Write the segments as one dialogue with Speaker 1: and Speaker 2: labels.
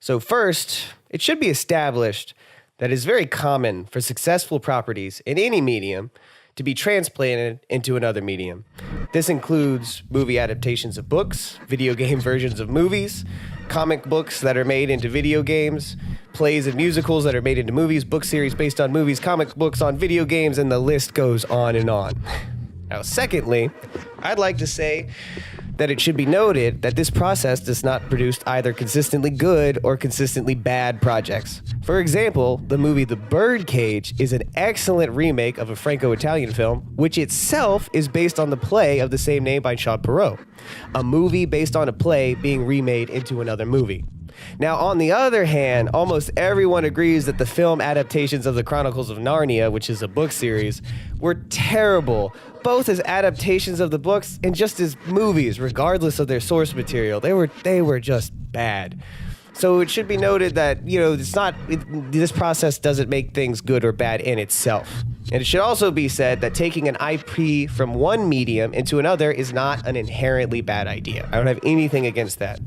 Speaker 1: So first, it should be established that it's very common for successful properties in any medium to be transplanted into another medium. This includes movie adaptations of books, video game versions of movies, comic books that are made into video games, plays and musicals that are made into movies, book series based on movies, comic books on video games, and the list goes on and on. Now, secondly, I'd like to say that it should be noted that this process does not produce either consistently good or consistently bad projects. For example, the movie The Birdcage is an excellent remake of a Franco-Italian film, which itself is based on the play of the same name by Jean Perrault, a movie based on a play being remade into another movie. Now, on the other hand, almost everyone agrees that the film adaptations of the Chronicles of Narnia, which is a book series, were terrible, both as adaptations of the books and just as movies, regardless of their source material. They were just bad. So it should be noted that, this process doesn't make things good or bad in itself. And it should also be said that taking an IP from one medium into another is not an inherently bad idea. I don't have anything against that.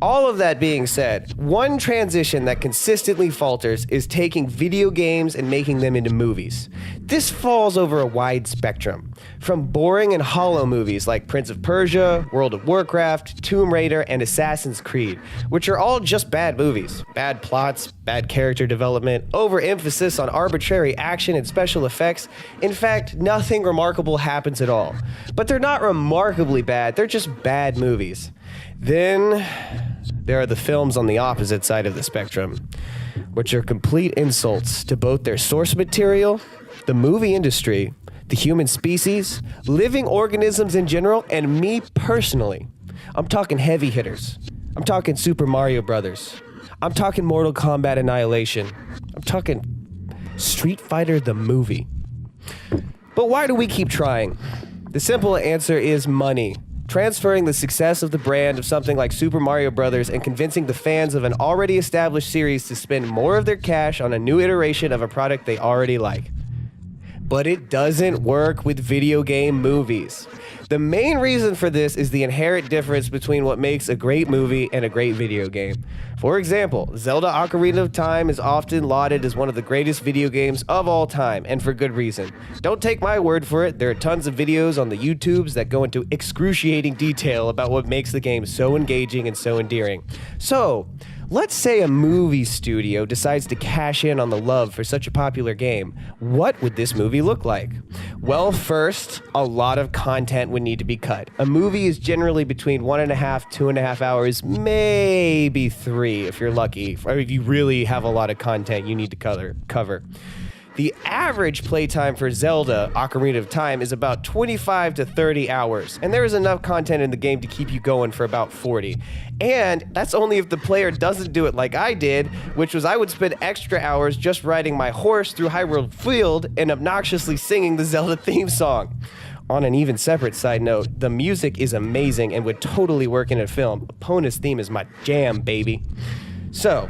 Speaker 1: All of that being said, one transition that consistently falters is taking video games and making them into movies. This falls over a wide spectrum, from boring and hollow movies like Prince of Persia, World of Warcraft, Tomb Raider, and Assassin's Creed, which are all just bad movies. Bad plots, bad character development, overemphasis on arbitrary action and special effects. In fact, nothing remarkable happens at all. But they're not remarkably bad, they're just bad movies. Then there are the films on the opposite side of the spectrum, which are complete insults to both their source material, the movie industry, the human species, living organisms in general, and me personally. I'm talking heavy hitters. I'm talking Super Mario Brothers. I'm talking Mortal Kombat Annihilation. I'm talking Street Fighter the movie. But why do we keep trying? The simple answer is money. Transferring the success of the brand of something like Super Mario Brothers and convincing the fans of an already established series to spend more of their cash on a new iteration of a product they already like. But it doesn't work with video game movies. The main reason for this is the inherent difference between what makes a great movie and a great video game. For example, Zelda Ocarina of Time is often lauded as one of the greatest video games of all time, and for good reason. Don't take my word for it, there are tons of videos on the YouTubes that go into excruciating detail about what makes the game so engaging and so endearing. So, let's say a movie studio decides to cash in on the love for such a popular game. What would this movie look like? Well, first, a lot of content would need to be cut. A movie is generally between 1.5, 2.5 hours, maybe 3 if you're lucky, or if you really have a lot of content you need to cover. The average playtime for Zelda Ocarina of Time is about 25 to 30 hours, and there is enough content in the game to keep you going for about 40. And that's only if the player doesn't do it like I did, which was I would spend extra hours just riding my horse through Hyrule Field and obnoxiously singing the Zelda theme song. On an even separate side note, the music is amazing and would totally work in a film. Epona's theme is my jam, baby. So,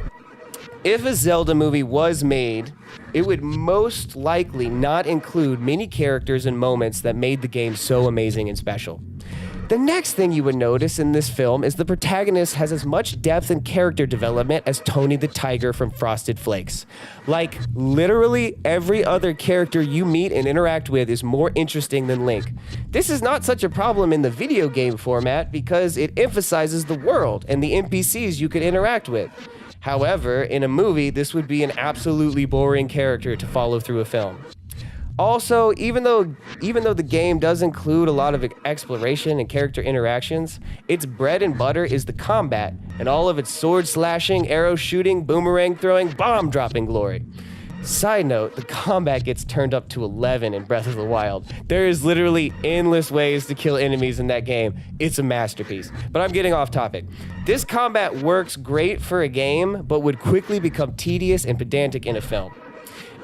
Speaker 1: if a Zelda movie was made, it would most likely not include many characters and moments that made the game so amazing and special. The next thing you would notice in this film is the protagonist has as much depth and character development as Tony the Tiger from Frosted Flakes. Like, literally every other character you meet and interact with is more interesting than Link. This is not such a problem in the video game format because it emphasizes the world and the NPCs you could interact with. However, in a movie, this would be an absolutely boring character to follow through a film. Also, even though the game does include a lot of exploration and character interactions, its bread and butter is the combat and all of its sword slashing, arrow shooting, boomerang throwing, bomb dropping glory. Side note, the combat gets turned up to 11 in Breath of the Wild. There is literally endless ways to kill enemies in that game. It's a masterpiece. But I'm getting off topic. This combat works great for a game, but would quickly become tedious and pedantic in a film.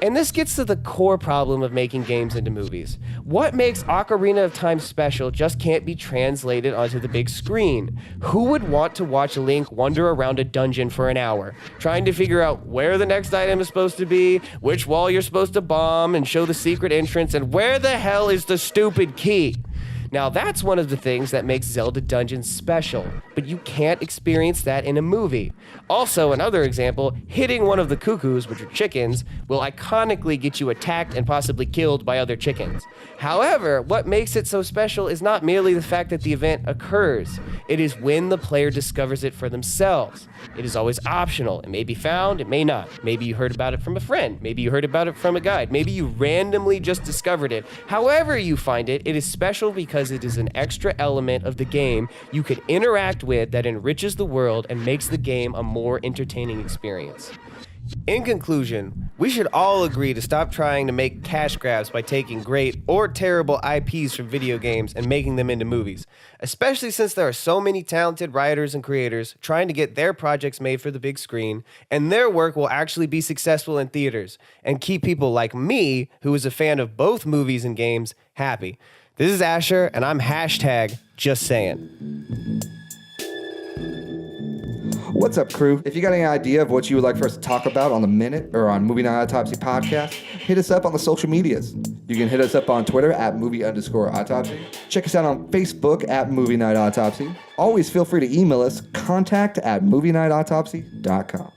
Speaker 1: And this gets to the core problem of making games into movies. What makes Ocarina of Time special just can't be translated onto the big screen. Who would want to watch Link wander around a dungeon for an hour, trying to figure out where the next item is supposed to be, which wall you're supposed to bomb, and show the secret entrance, and where the hell is the stupid key? Now, that's one of the things that makes Zelda Dungeons special, but you can't experience that in a movie. Also, another example, hitting one of the cuckoos, which are chickens, will iconically get you attacked and possibly killed by other chickens. However, what makes it so special is not merely the fact that the event occurs. It is when the player discovers it for themselves. It is always optional. It may be found, it may not. Maybe you heard about it from a friend. Maybe you heard about it from a guide. Maybe you randomly just discovered it. However you find it, it is special because it is an extra element of the game you could interact with that enriches the world and makes the game a more entertaining experience. In conclusion, we should all agree to stop trying to make cash grabs by taking great or terrible IPs from video games and making them into movies, especially since there are so many talented writers and creators trying to get their projects made for the big screen, and their work will actually be successful in theaters and keep people like me, who is a fan of both movies and games, happy. This is Asher, and I'm #JustSaying.
Speaker 2: What's up, crew? If you got any idea of what you would like for us to talk about on The Minute or on Movie Night Autopsy podcast, hit us up on the social medias. You can hit us up on Twitter at @movie_autopsy. Check us out on Facebook at Movie Night Autopsy. Always feel free to email us, contact@movienightautopsy.com.